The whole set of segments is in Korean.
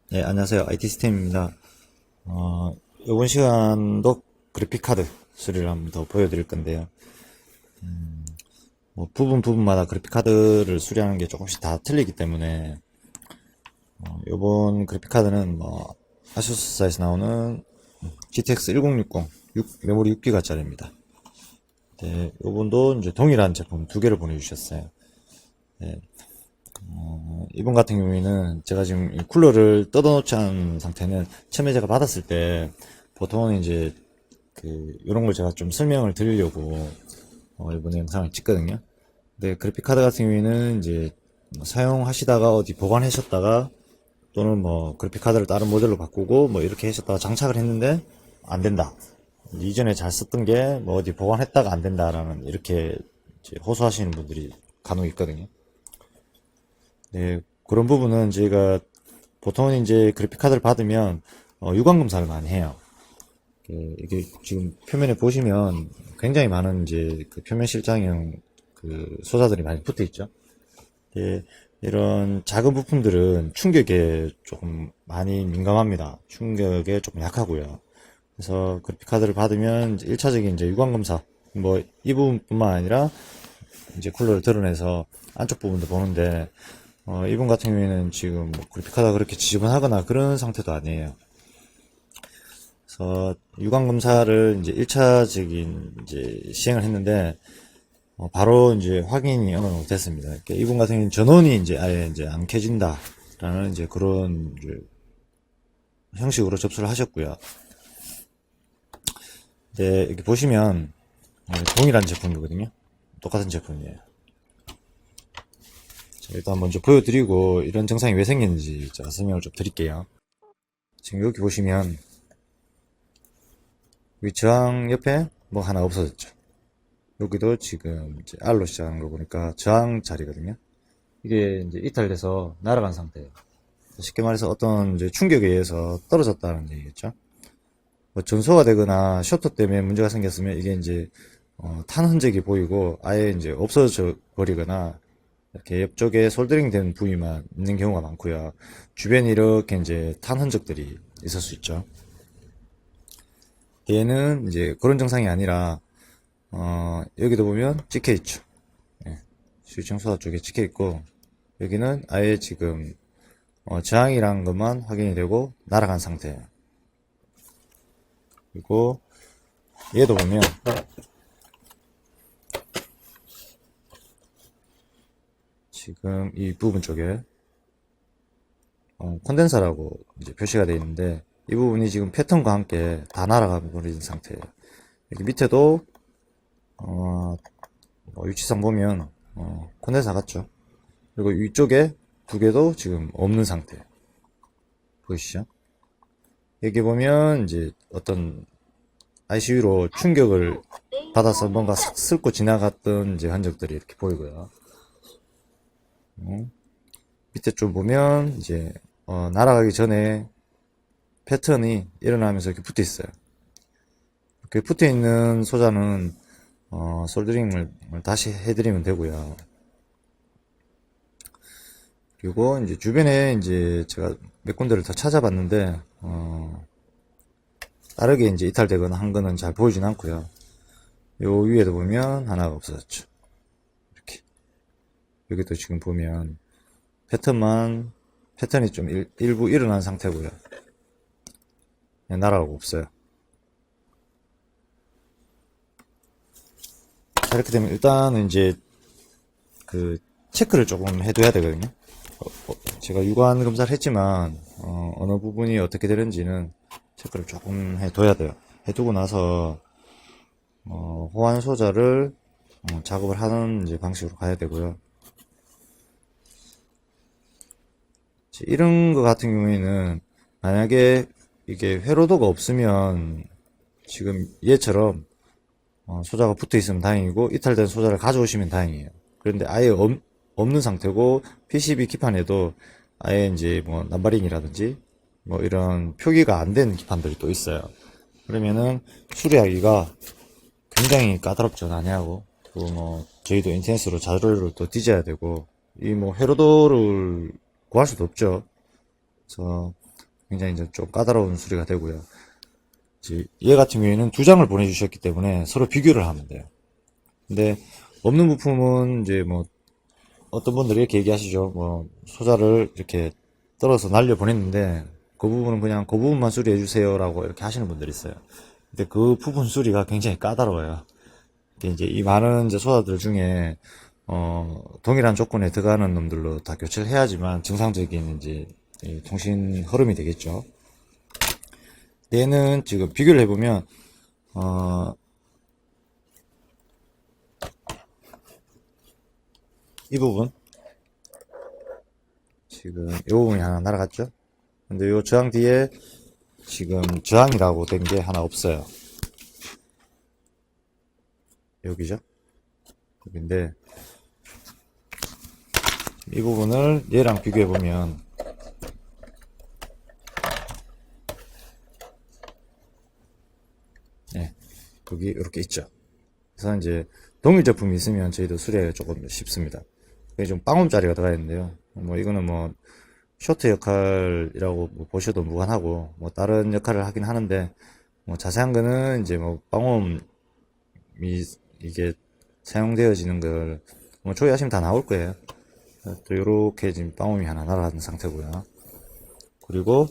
네, 안녕하세요. IT 시스템입니다. 이번 시간도 그래픽카드 수리를 한번 더 보여드릴 건데요. 뭐 부분마다 그래픽카드를 수리하는 게 조금씩 다 틀리기 때문에, 이번 그래픽카드는 뭐, 아수스사에서 나오는 GTX 1060, 메모리 6기가짜리입니다. 네, 이번도 이제 동일한 제품 두 개를 보내주셨어요. 네, 이번 같은 경우에는 제가 지금 이 쿨러를 뜯어놓지 않은 상태는 처음에 제가 받았을 때 보통은 이제 이런 걸 제가 좀 설명을 드리려고 이번에 영상을 찍거든요. 근데 그래픽 카드 같은 경우에는 이제 뭐 사용하시다가 어디 보관하셨다가 또는 뭐 그래픽 카드를 다른 모델로 바꾸고 뭐 이렇게 하셨다가 장착을 했는데 안 된다. 이전에 잘 썼던 게 뭐 어디 보관했다가 안 된다라는 이렇게 이제 호소하시는 분들이 간혹 있거든요. 네, 그런 부분은 저희가 보통은 이제 그래픽 카드를 받으면 유관 검사를 많이 해요. 이게 지금 표면에 보시면 굉장히 많은 이제 그 표면 실장형 그 소자들이 많이 붙어 있죠. 예, 이런 작은 부품들은 충격에 조금 많이 민감합니다. 충격에 조금 약하고요. 그래서 그래픽카드를 받으면 1차적인 이제 유관 검사, 뭐 이 부분뿐만 아니라 이제 쿨러를 드러내서 안쪽 부분도 보는데, 이분 같은 경우에는 지금 뭐 그래픽카드가 그렇게 지저분하거나 그런 상태도 아니에요. 그래서 유관 검사를 이제 1차적인 이제 시행을 했는데, 바로 이제 확인이 어느 정도 됐습니다. 그러니까 이분 같은 경우는 전원이 이제 아예 이제 안 켜진다라는 이제 그런 이제 형식으로 접수를 하셨고요. 네, 이렇게 보시면 동일한 제품이거든요. 똑같은 제품이에요. 자, 일단 먼저 보여드리고 이런 증상이 왜 생겼는지 제가 설명을 좀 드릴게요. 지금 여기 보시면 이 저항 옆에 뭐 하나 없어졌죠. 여기도 지금 이제 R로 시작하는 거 보니까 저항 자리거든요. 이게 이제 이탈돼서 날아간 상태예요. 쉽게 말해서 어떤 이제 충격에 의해서 떨어졌다는 얘기겠죠. 뭐 전소가 되거나 쇼트 때문에 문제가 생겼으면 이게 이제 탄 흔적이 보이고 아예 이제 없어져 버리거나 이렇게 옆쪽에 솔더링 된 부위만 있는 경우가 많고요. 주변에 이렇게 이제 탄 흔적들이 있을 수 있죠. 얘는 이제 그런 증상이 아니라 여기도 보면 찍혀 있죠. 예, 스위칭 소다 쪽에 찍혀 있고 여기는 아예 지금 저항이란 것만 확인이 되고 날아간 상태예요. 그리고 얘도 보면 지금 이 부분 쪽에 콘덴서라고 이제 표시가 되어 있는데 이 부분이 지금 패턴과 함께 다 날아가 버린 상태예요. 여기 밑에도 위치상 보면 콘덴서 같죠. 그리고 위쪽에 두 개도 지금 없는 상태 보이시죠? 여기 보면 이제 어떤 ICU로 충격을 받아서 뭔가 싹 쓸고 지나갔던 이제 흔적들이 이렇게 보이고요. 밑에 좀 보면 이제 날아가기 전에 패턴이 일어나면서 이렇게 붙어 있어요. 이렇게 붙어 있는 소자는 솔더링을 다시 해드리면 되고요. 그리고 이제 주변에 이제 제가 몇 군데를 더 찾아봤는데 다르게 이제 이탈되거나 한 거는 잘 보이진 않고요. 요 위에도 보면 하나가 없어졌죠. 이렇게 여기도 지금 보면 패턴이 좀 일부 일어난 상태고요. 날아가고 없어요. 자, 이렇게 되면 일단은 이제 그 체크를 조금 해둬야 되거든요. 제가 유관 검사를 했지만 어느 부분이 어떻게 되는지는 체크를 조금 해둬야 돼요. 해두고 나서 호환 소자를 작업을 하는 이제 방식으로 가야 되고요. 이런 거 같은 경우에는 만약에 이게 회로도가 없으면 지금 얘처럼 소자가 붙어 있으면 다행이고 이탈된 소자를 가져오시면 다행이에요. 그런데 아예 없는 상태고 PCB 기판에도 아예 이제 뭐 남바링이라든지 뭐 이런 표기가 안 된 기판들이 또 있어요. 그러면은 수리하기가 굉장히 까다롭죠, 난해하고. 또 뭐 저희도 인터넷으로 자료를 또 뒤져야 되고 이 뭐 회로도를 구할 수도 없죠. 그래서 굉장히 이제 좀 까다로운 수리가 되고요. 이제 얘 같은 경우에는 두 장을 보내주셨기 때문에 서로 비교를 하면 돼요. 근데 없는 부품은 이제 뭐 어떤 분들이 이렇게 얘기하시죠. 뭐 소자를 이렇게 떨어서 날려 보냈는데 그 부분은 그냥 그 부분만 수리해 주세요라고 이렇게 하시는 분들이 있어요. 근데 그 부분 수리가 굉장히 까다로워요. 이제 이 많은 이제 소자들 중에 동일한 조건에 들어가는 놈들로 다 교체를 해야지만 정상적인 이제 이 통신 흐름이 되겠죠. 얘는 지금 비교를 해보면 이 부분 지금 이 부분이 하나 날아갔죠. 근데 이 저항 뒤에 지금 저항이라고 된 게 하나 없어요. 여기죠. 여기인데 이 부분을 얘랑 비교해 보면 네, 여기 이렇게 있죠. 그래서 이제 동일 제품이 있으면 저희도 수리하기가 조금 쉽습니다. 이게 좀 빵옴짜리가 들어가 있는데요. 뭐 이거는 뭐 쇼트 역할이라고 뭐 보셔도 무관하고 뭐 다른 역할을 하긴 하는데 뭐 자세한 거는 이제 뭐 빵옴이 이게 사용되어지는 걸 뭐 조회하시면 다 나올 거예요. 또 요렇게 지금 빵옴이 하나 날아가는 상태고요. 그리고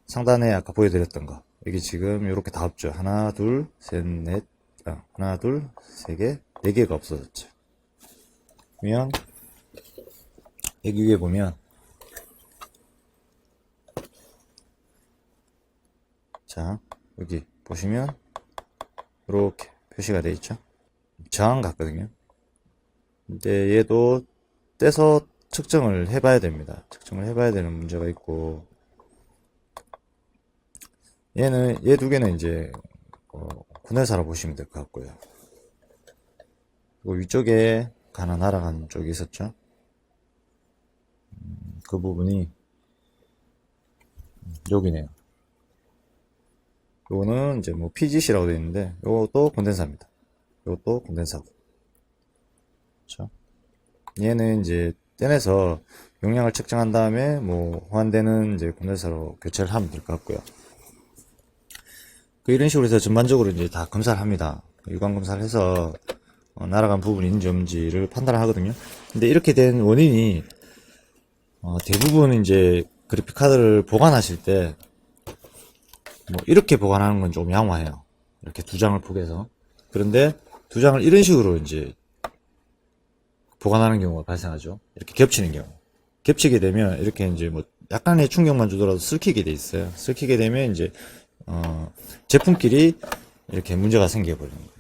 상단에 아까 보여드렸던 거 여기 지금 요렇게 다 없죠. 하나 둘 셋 넷 하나 둘 세 개 네 개가 없어졌죠. 그러면 여기 위에 보면 자 여기 보시면 이렇게 표시가 되어 있죠. 저항 같거든요. 근데 얘도 떼서 측정을 해봐야 됩니다. 측정을 해봐야 되는 문제가 있고 얘는 얘 두 개는 이제 군내사로 보시면 될 것 같고요. 그리고 위쪽에 하나 날아간 쪽이 있었죠. 그 부분이 여기네요. 요거는 이제 뭐 PGC라고 되어 있는데 요것도 콘덴사입니다. 요것도 콘덴사고. 그렇죠? 얘는 이제 떼내서 용량을 측정한 다음에 뭐 호환되는 이제 콘덴사로 교체를 하면 될 것 같고요. 이런 식으로 해서 전반적으로 이제 다 검사를 합니다. 유관 검사를 해서 날아간 부분이 있는지 없는지를 판단을 하거든요. 근데 이렇게 된 원인이 대부분 이제 그래픽 카드를 보관하실 때 뭐 이렇게 보관하는 건 좀 양호해요. 이렇게 두 장을 포개서. 그런데 두 장을 이런 식으로 이제 보관하는 경우가 발생하죠. 이렇게 겹치는 경우. 겹치게 되면 이렇게 이제 뭐 약간의 충격만 주더라도 쓸히게 돼 있어요. 쓸히게 되면 이제 제품끼리 이렇게 문제가 생겨버리는 거예요.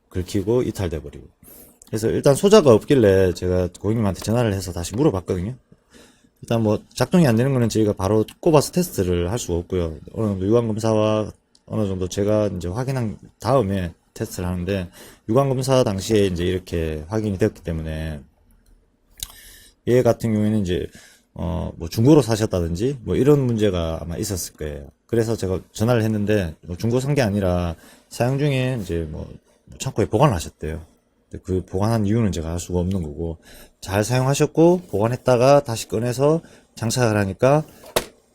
긁히고 이탈돼 버리고. 그래서 일단 소자가 없길래 제가 고객님한테 전화를 해서 다시 물어봤거든요. 일단 뭐 작동이 안 되는 거는 저희가 바로 꼽아서 테스트를 할 수가 없고요. 어느 정도 유관 검사와 어느 정도 제가 이제 확인한 다음에 테스트를 하는데 유관 검사 당시에 이제 이렇게 확인이 되었기 때문에 얘 같은 경우에는 이제 뭐 중고로 사셨다든지 뭐 이런 문제가 아마 있었을 거예요. 그래서 제가 전화를 했는데 뭐 중고 산 게 아니라 사용 중에 이제 뭐 창고에 보관을 하셨대요. 그 보관한 이유는 제가 알 수가 없는 거고 잘 사용하셨고 보관했다가 다시 꺼내서 장착을 하니까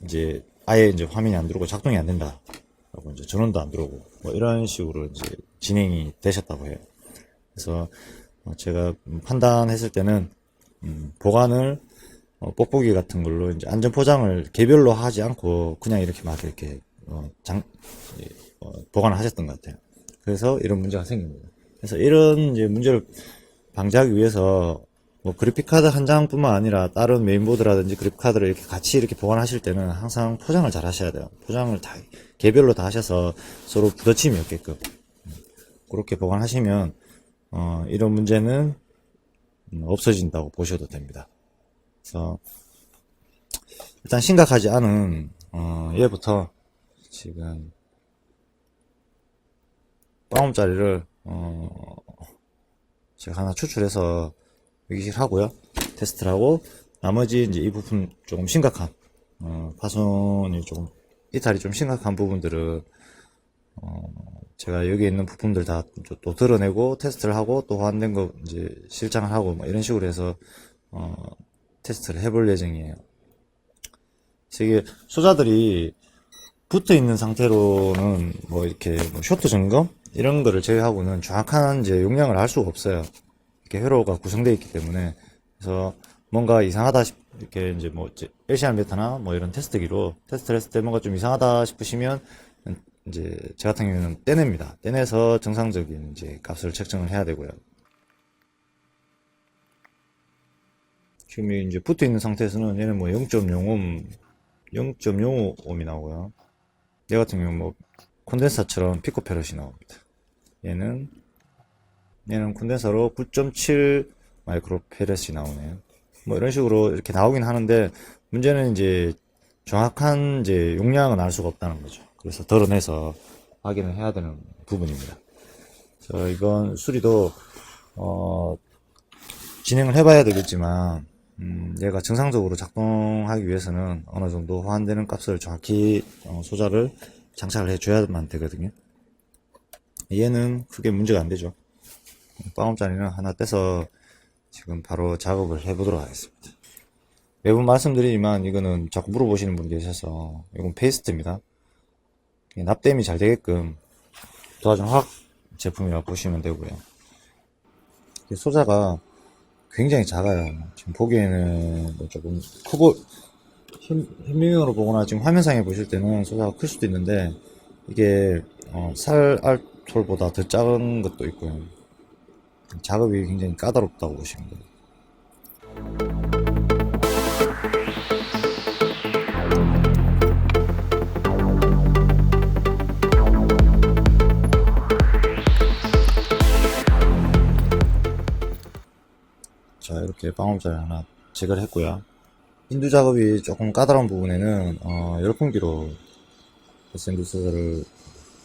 이제 아예 이제 화면이 안 들어오고 작동이 안 된다 라고 이제 전원도 안 들어오고 뭐 이런 식으로 이제 진행이 되셨다고 해요. 그래서 제가 판단했을 때는 보관을 뽁뽁이 같은 걸로 이제 안전 포장을 개별로 하지 않고 그냥 이렇게 막 이렇게 보관을 하셨던 것 같아요. 그래서 이런 문제가 생깁니다. 그래서 이런 이제 문제를 방지하기 위해서 뭐 그래픽카드 한 장뿐만 아니라 다른 메인보드라든지 그래픽카드를 이렇게 같이 이렇게 보관하실 때는 항상 포장을 잘 하셔야 돼요. 포장을 다 개별로 다 하셔서 서로 부딪힘이 없게끔 그렇게 보관하시면 이런 문제는 없어진다고 보셔도 됩니다. 그래서 일단 심각하지 않은 얘부터 지금 빵옴짜리를 제가 하나 추출해서 여기실 하고요. 테스트를 하고 나머지 이제 이 부분 조금 심각한 파손이 조금 이탈이 좀 심각한 부분들은 제가 여기 있는 부품들 다 또 드러내고 테스트를 하고 또 호환된 거 이제 실장을 하고 뭐 이런 식으로 해서 테스트를 해볼 예정이에요. 그래서 이게 소자들이 붙어 있는 상태로는 뭐 이렇게 뭐 쇼트 점검 이런 거를 제외하고는 정확한 이제 용량을 알 수가 없어요. 이렇게 회로가 구성되어 있기 때문에. 그래서 뭔가 이상하다 이렇게 이제 뭐 LCR 메타나 뭐 이런 테스트기로 테스트를 했을 때 뭔가 좀 이상하다 싶으시면 이제 제 같은 경우는 떼냅니다. 떼내서 정상적인 이제 값을 책정을 해야 되고요. 지금 이제 붙어 있는 상태에서는 얘는 뭐 0.05옴, 0.05옴이 나오고요. 얘 같은 경우는 뭐 콘덴사처럼 피코페럿이 나옵니다. 얘는 콘덴서로 9.7 마이크로페럿이 나오네요. 뭐 이런 식으로 이렇게 나오긴 하는데 문제는 이제 정확한 이제 용량은 알 수가 없다는 거죠. 그래서 덜어내서 확인을 해야 되는 부분입니다. 이번 수리도 진행을 해봐야 되겠지만 얘가 정상적으로 작동하기 위해서는 어느 정도 호환되는 값을 정확히 소자를 장착을 해줘야만 되거든요. 얘는 크게 문제가 안 되죠. 빵옴짜리는 하나 떼서 지금 바로 작업을 해보도록 하겠습니다. 매번 말씀드리지만 이거는 자꾸 물어보시는 분이 계셔서 이건 페이스트입니다. 납땜이 잘 되게끔 도와준 화학 제품이라고 보시면 되고요. 소자가 굉장히 작아요. 지금 보기에는 뭐 조금 크고 현미경으로 보거나 지금 화면상에 보실 때는 소자가 클 수도 있는데 이게 살알톨보다 더 작은 것도 있고요. 작업이 굉장히 까다롭다고 보시면 돼요. 자, 이렇게 빵옴자를 하나 제거를 했고요. 인두 작업이 조금 까다로운 부분에는 열풍기로 SMD 소자를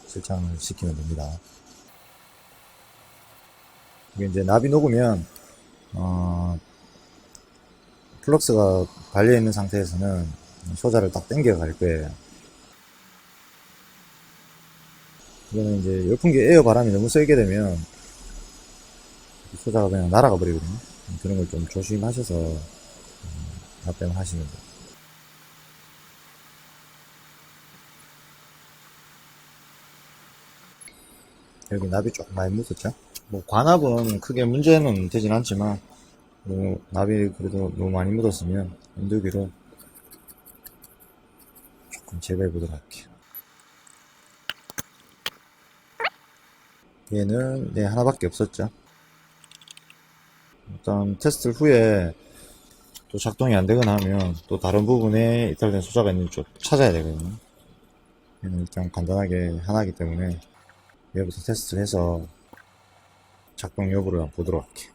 설정을 시키면 됩니다. 이게 이제 납이 녹으면 플럭스가 달려있는 상태에서는 소자를 딱 당겨 갈 거예요. 이거는 이제 열풍기 에어 바람이 너무 세게 되면 소자가 그냥 날아가 버리거든요. 그런 걸 좀 조심하셔서 납땜을 하시면 돼요. 여기 납이 조금 많이 묻었죠? 뭐 관합은 크게 문제는 되진 않지만 납이 그래도 너무 많이 묻었으면 인두기로 조금 제거해 보도록 할게요. 얘는 하나밖에 없었죠. 일단 테스트 후에 또 작동이 안 되거나 하면 또 다른 부분에 이탈된 소자가 있는지 좀 찾아야 되거든요. 얘는 일단 간단하게 하나이기 때문에 얘부터 테스트를 해서 작동 여부를 한번 보도록 할게요.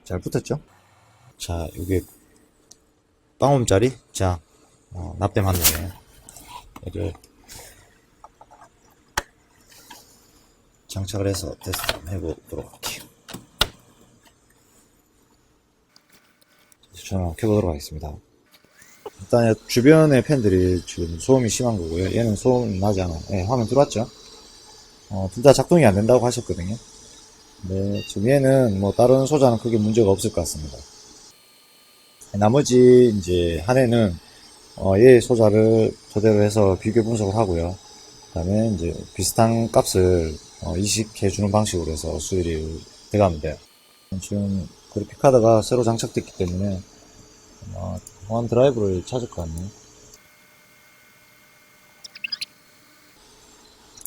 잘 붙었죠? 자, 이게 빵옴짜리 자 납땜한데 얘를 장착을 해서 테스트 한번 해보도록 할게요. 전화 켜보도록 하겠습니다. 일단 주변의 팬들이 지금 소음이 심한 거고요. 얘는 소음 나지 않아요. 네, 화면 들어왔죠? 둘 다 작동이 안 된다고 하셨거든요. 네, 지금 얘는 뭐 다른 소자는 크게 문제가 없을 것 같습니다. 나머지 이제 한 해는 얘 소자를 토대로 해서 비교 분석을 하고요. 그 다음에 이제 비슷한 값을 이식해 주는 방식으로 해서 수율이 돼가면 돼요. 지금 그래픽카드가 새로 장착됐기 때문에 보안 드라이브를 찾을 것 같네요.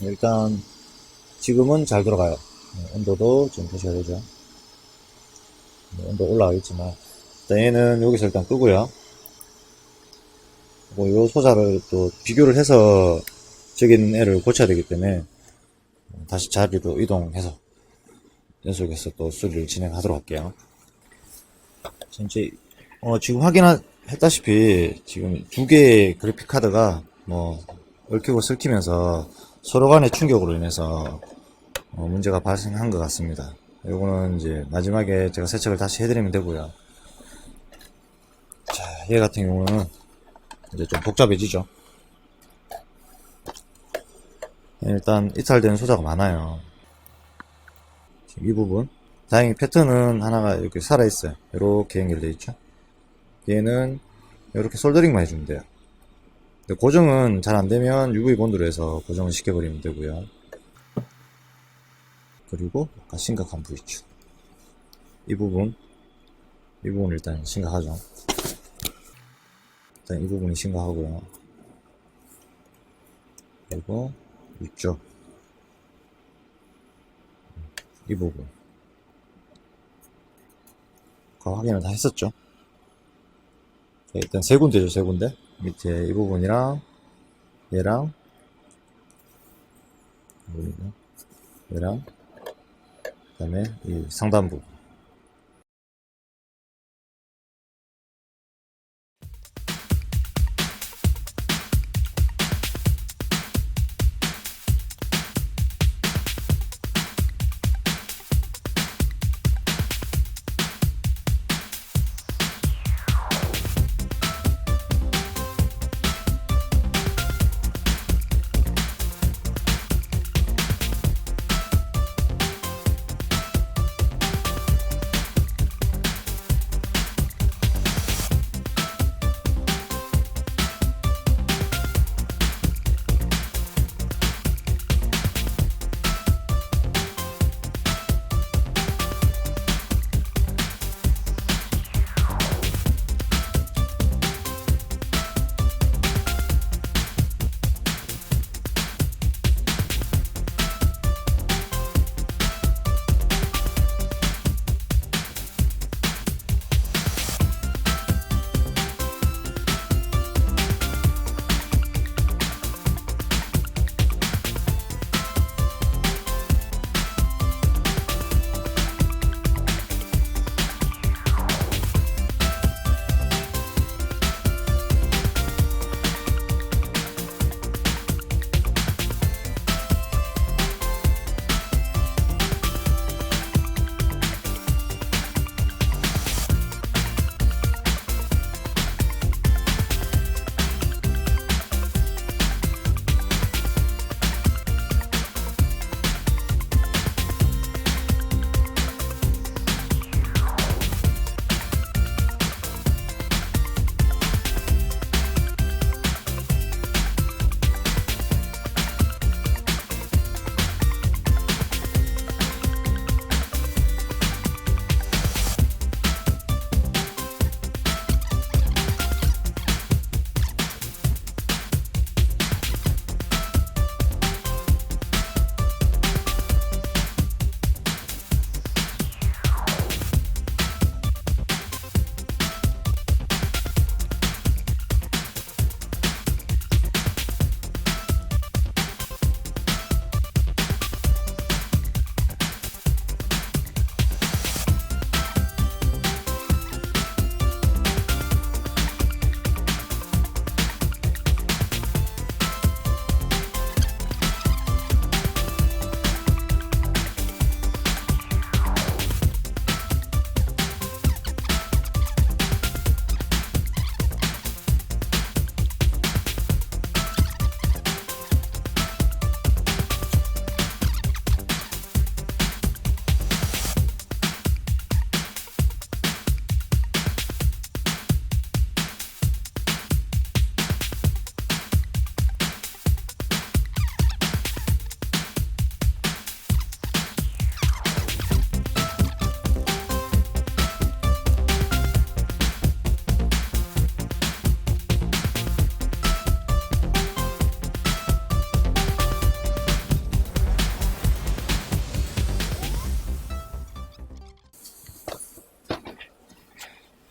일단 지금은 잘 들어가요. 온도도 좀 보셔야 되죠. 온도 올라가겠지만 일단 얘는 여기서 일단 끄고요. 요 소자를 또 비교를 해서 저기 있는 애를 고쳐야 되기 때문에 다시 자리로 이동해서 연속해서 또 수리를 진행하도록 할게요. 이제 지금 확인했다시피 지금 두 개의 그래픽 카드가 뭐 얽히고 설키면서 서로 간의 충격으로 인해서 문제가 발생한 것 같습니다. 요거는 이제 마지막에 제가 세척을 다시 해드리면 되고요. 자, 얘 같은 경우는 이제 좀 복잡해지죠. 일단 이탈된 소자가 많아요. 지금 이 부분 다행히 패턴은 하나가 이렇게 살아있어요. 이렇게 연결되어 있죠. 얘는 이렇게 솔더링만 해주면 돼요. 근데 고정은 잘 안되면 UV 본드로 해서 고정을 시켜버리면 되고요. 그리고 아까 심각한 V축 이 부분 일단 심각하죠. 일단 이 부분이 심각하고요. 그리고 위쪽 이 부분 그 확인을 다 했었죠. 자, 일단 세 군데죠. 세 군데 밑에 이 부분이랑 얘랑 얘랑 그 다음에 이 상단 부분.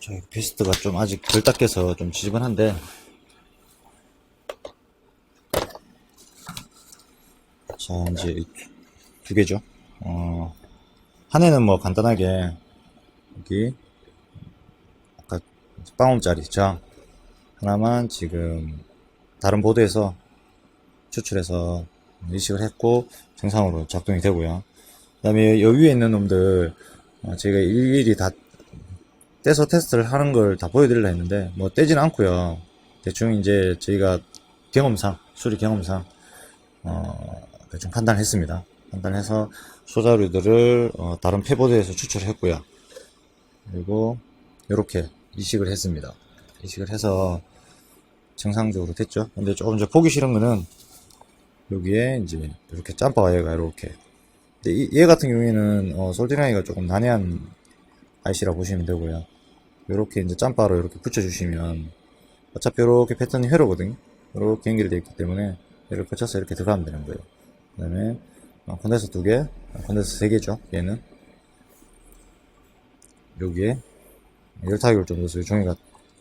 저희 베스트가 좀 아직 덜 닦여서 좀 지저분한데, 자 이제 두 개죠. 하나는 뭐 간단하게 여기 아까 빵옴짜리 저 하나만 지금 다른 보드에서 추출해서 이식을 했고 정상으로 작동이 되고요. 그 다음에 여기 위에 있는 놈들 제가 일일이 다 떼서 테스트를 하는 걸 다 보여드리려 했는데 뭐 떼지는 않고요. 대충 이제 저희가 경험상 수리 경험상 대충 판단했습니다. 판단해서 소자류들을 다른 폐보드에서 추출했고요. 그리고 이렇게 이식을 했습니다. 이식을 해서 정상적으로 됐죠. 근데 조금 더 보기 싫은 거는 여기에 이제 이렇게 짬바가 얘가 이렇게. 근데 얘 같은 경우에는 솔드링하기가 조금 난해한 IC라 보시면 되고요. 이렇게 이제 짬바로 이렇게 붙여주시면 어차피 이렇게 패턴이 회로거든요. 이렇게 연결되어 있기 때문에 얘를 거쳐서 이렇게 들어가면 되는 거예요. 그 다음에 콘덴서 2개, 콘덴서 3개죠. 얘는 여기에 열 타격을 좀 넣어서 종이가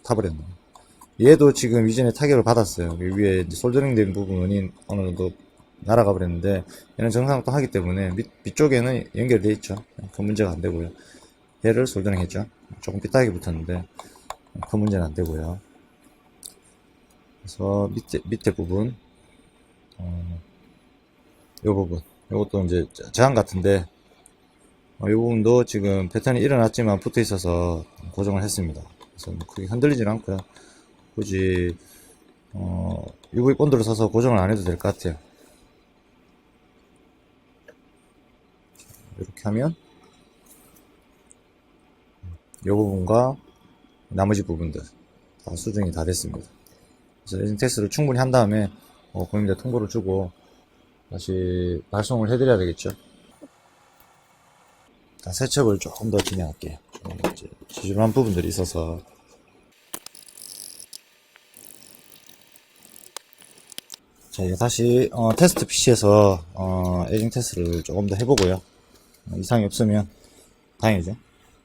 타버렸네요. 얘도 지금 이전에 타격을 받았어요. 위에 솔더링 된 부분이 어느 정도 날아가 버렸는데 얘는 정상도 하기 때문에 밑쪽에는 연결되어 있죠. 큰 문제가 안 되고요. 얘를 솔더링 했죠. 조금 삐딱하게 붙었는데 큰 문제는 안 되고요. 그래서 밑에 부분, 요 부분, 요것도 이제 저항 같은데 이 부분도 지금 패턴이 일어났지만 붙어 있어서 고정을 했습니다. 그래서 뭐 크게 흔들리진 않고요. 굳이 UV 본드를 써서 고정을 안 해도 될 것 같아요. 이렇게 하면 이 부분과 나머지 부분들 다 수정이 다 됐습니다. 그래서 레진 테스트를 충분히 한 다음에 고객님들 통보를 주고 다시 발송을 해드려야 되겠죠. 세척을 조금 더 진행할게요. 이제 지저분한 부분들이 있어서. 자, 이제 다시 테스트 PC에서 에이징 테스트를 조금 더 해보고요. 이상이 없으면 다행이죠.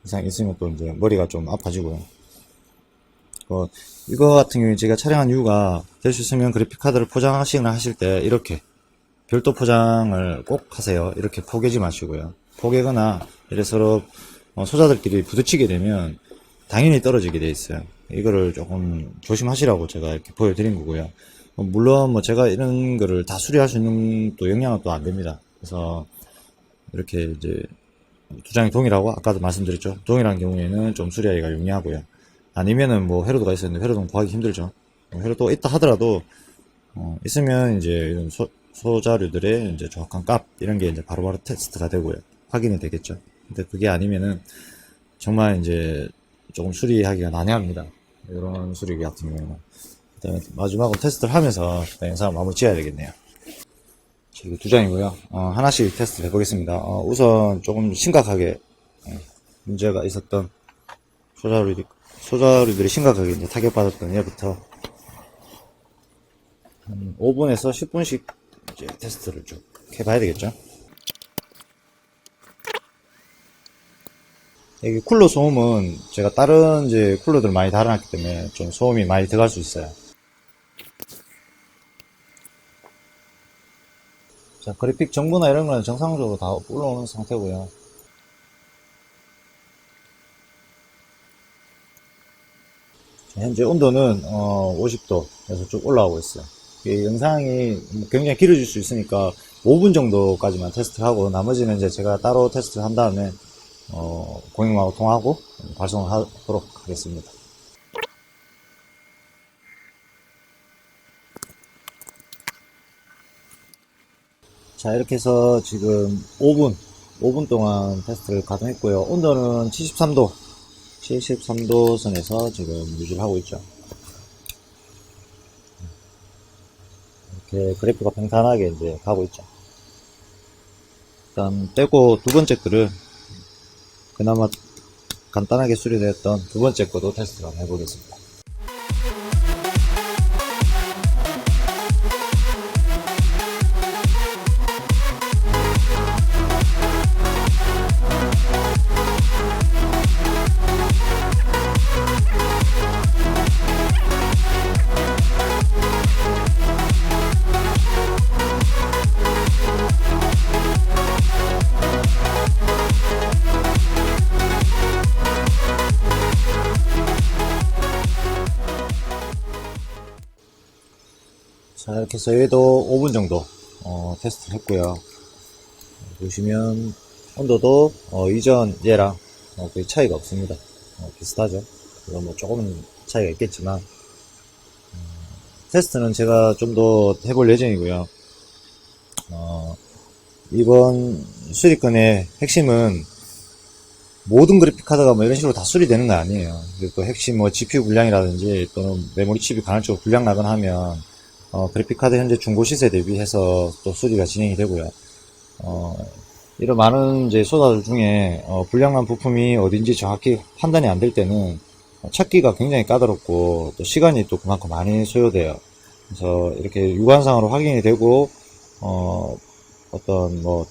이상이 있으면 또 이제 머리가 좀 아파지고요. 이거 같은 경우에 제가 촬영한 이유가 될 수 있으면 그래픽카드를 포장하시거나 하실 때 이렇게 별도 포장을 꼭 하세요. 이렇게 포개지 마시고요. 포개거나 이래 서로 소자들끼리 부딪히게 되면 당연히 떨어지게 돼 있어요. 이거를 조금 조심하시라고 제가 이렇게 보여드린 거고요. 물론 뭐 제가 이런 거를 다 수리할 수 있는 또 역량은 또 안 됩니다. 그래서 이렇게 이제 두 장이 동일하고 아까도 말씀드렸죠. 동일한 경우에는 좀 수리하기가 용이하고요. 아니면은 뭐 회로도가 있었는데 회로도는 구하기 힘들죠. 회로도 있다 하더라도 있으면 이제 이런 소자류들의 이제 정확한 값 이런 게 이제 바로바로 테스트가 되고요. 확인이 되겠죠. 근데 그게 아니면은 정말 이제 조금 수리하기가 난해합니다. 이런 수리 같은 경우는. 그다음에 마지막으로 테스트를 하면서 영상을 마무리 지어야 되겠네요. 이거 두 장이고요. 하나씩 테스트를 해보겠습니다. 우선 조금 심각하게 문제가 있었던 소자류들이 심각하게 이제 타격받았던 얘부터 한 5분에서 10분씩 이제 테스트를 쭉 해봐야 되겠죠. 여기 쿨러 소음은 제가 다른 이제 쿨러들 많이 달아놨기 때문에 좀 소음이 많이 들어갈 수 있어요. 자, 그래픽 정보나 이런 거는 정상적으로 다 올라오는 상태고요. 자, 현재 온도는 50도에서 쭉 올라오고 있어요. 이 영상이 굉장히 길어질 수 있으니까 5분 정도까지만 테스트하고 나머지는 이제 제가 따로 테스트를 한 다음에 고객님하고 통화하고 발송을 하도록 하겠습니다. 자, 이렇게 해서 지금 5분 동안 테스트를 가동했고요. 온도는 73도 선에서 지금 유지를 하고 있죠. 이렇게 그래프가 평탄하게 이제 가고 있죠. 일단 떼고 두 번째 거를 그나마 간단하게 수리되었던 두 번째 거도 테스트를 한번 해보겠습니다. 자, 이렇게 해서 얘도 5분 정도 테스트를 했고요. 보시면 온도도 이전 얘랑 거의 차이가 없습니다. 비슷하죠. 물론 뭐 조금은 차이가 있겠지만 테스트는 제가 좀 더 해볼 예정이고요. 이번 수리건의 핵심은 모든 그래픽카드가 뭐 이런 식으로 다 수리되는 건 아니에요. 그리고 또 핵심 뭐 GPU 불량이라든지 또는 메모리 칩이 간헐적으로 불량 나거나 하면 그래픽카드 현재 중고 시세 대비해서 또 수리가 진행이 되고요. 어, 이런 많은 이제 소다들 중에 불량난 부품이 어딘지 정확히 판단이 안 될 때는 찾기가 굉장히 까다롭고 또 시간이 또 그만큼 많이 소요돼요. 그래서 이렇게 육안상으로 확인이 되고 어떤 뭐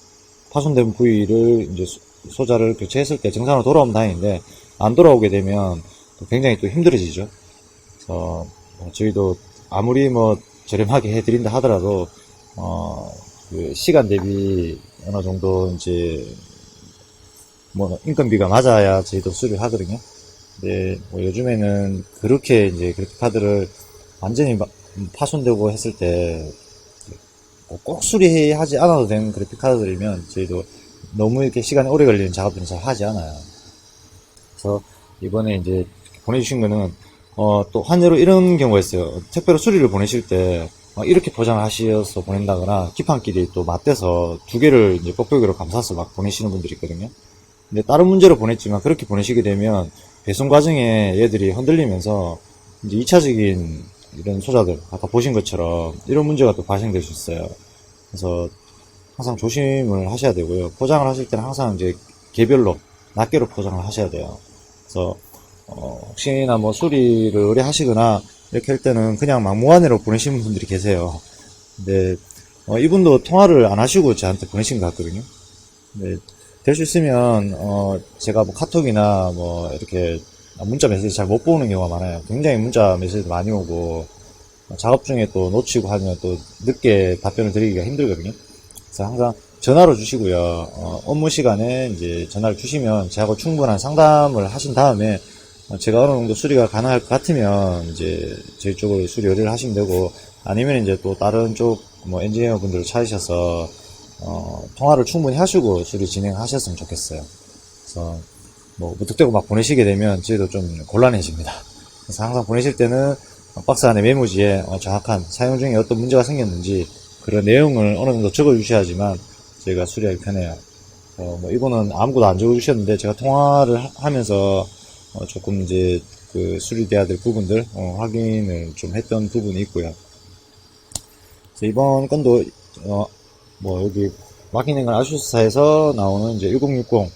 파손된 부위를 이제 소자를 교체했을 때 정상으로 돌아오면 다행인데 안 돌아오게 되면 또 굉장히 또 힘들어지죠. 그래서 저희도 아무리 뭐 저렴하게 해드린다 하더라도 그 시간 대비 어느 정도 이제 뭐 인건비가 맞아야 저희도 수리를 하거든요. 근데 뭐 요즘에는 그렇게 이제 그래픽 카드를 완전히 파손되고 했을 때 꼭 수리하지 않아도 되는 그래픽 카드들이면 저희도 너무 이렇게 시간이 오래 걸리는 작업들은 잘 하지 않아요. 그래서 이번에 이제 보내주신 거는 또 환율로 이런 경우가 있어요. 택배로 수리를 보내실 때 이렇게 포장을 하셔서 보낸다거나 기판끼리 또 맞대서 두 개를 이제 뽁뽁이로 감싸서 막 보내시는 분들이 있거든요. 근데 다른 문제로 보냈지만 그렇게 보내시게 되면 배송 과정에 얘들이 흔들리면서 이제 2차적인 이런 소자들 아까 보신 것처럼 이런 문제가 또 발생될 수 있어요. 그래서 항상 조심을 하셔야 되고요. 포장을 하실 때는 항상 이제 개별로 낱개로 포장을 하셔야 돼요. 그래서 혹시나 뭐 수리를 의뢰하시거나 이렇게 할 때는 그냥 막무가내로 보내시는 분들이 계세요. 근데 이분도 통화를 안 하시고 저한테 보내신 것 같거든요. 네, 될 수 있으면 제가 뭐 카톡이나 뭐 이렇게 문자 메시지 잘 못 보는 경우가 많아요. 굉장히 문자 메시지도 많이 오고 작업 중에 또 놓치고 하면 또 늦게 답변을 드리기가 힘들거든요. 그래서 항상 전화로 주시고요. 업무 시간에 이제 전화를 주시면 저하고 충분한 상담을 하신 다음에 제가 어느 정도 수리가 가능할 것 같으면 이제 저희 쪽으로 수리 의뢰를 하시면 되고 아니면 이제 또 다른 쪽 뭐 엔지니어 분들을 찾으셔서 통화를 충분히 하시고 수리 진행하셨으면 좋겠어요. 그래서 뭐 무턱대고 막 보내시게 되면 저희도 좀 곤란해집니다. 그래서 항상 보내실 때는 박스 안에 메모지에 정확한 사용 중에 어떤 문제가 생겼는지 그런 내용을 어느 정도 적어 주셔야지만 저희가 수리하기 편해요. 뭐 이거는 아무것도 안 적어 주셨는데 제가 통화를 하면서 조금 이제 그 수리돼야 될 부분들 확인을 좀 했던 부분이 있고요. 그래서 이번 건도 뭐 여기 막히는 건 아수스사에서 나오는 이제 1060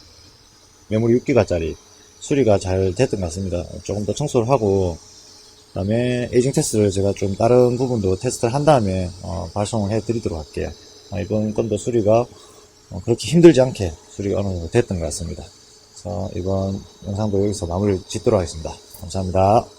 메모리 6기가짜리 수리가 잘 됐던 것 같습니다. 조금 더 청소를 하고 그다음에 에이징 테스트를 제가 좀 다른 부분도 테스트를 한 다음에 발송을 해 드리도록 할게요. 이번 건도 수리가 그렇게 힘들지 않게 수리가 어느 정도 됐던 것 같습니다. 그래서 이번 영상도 여기서 마무리 짓도록 하겠습니다. 감사합니다.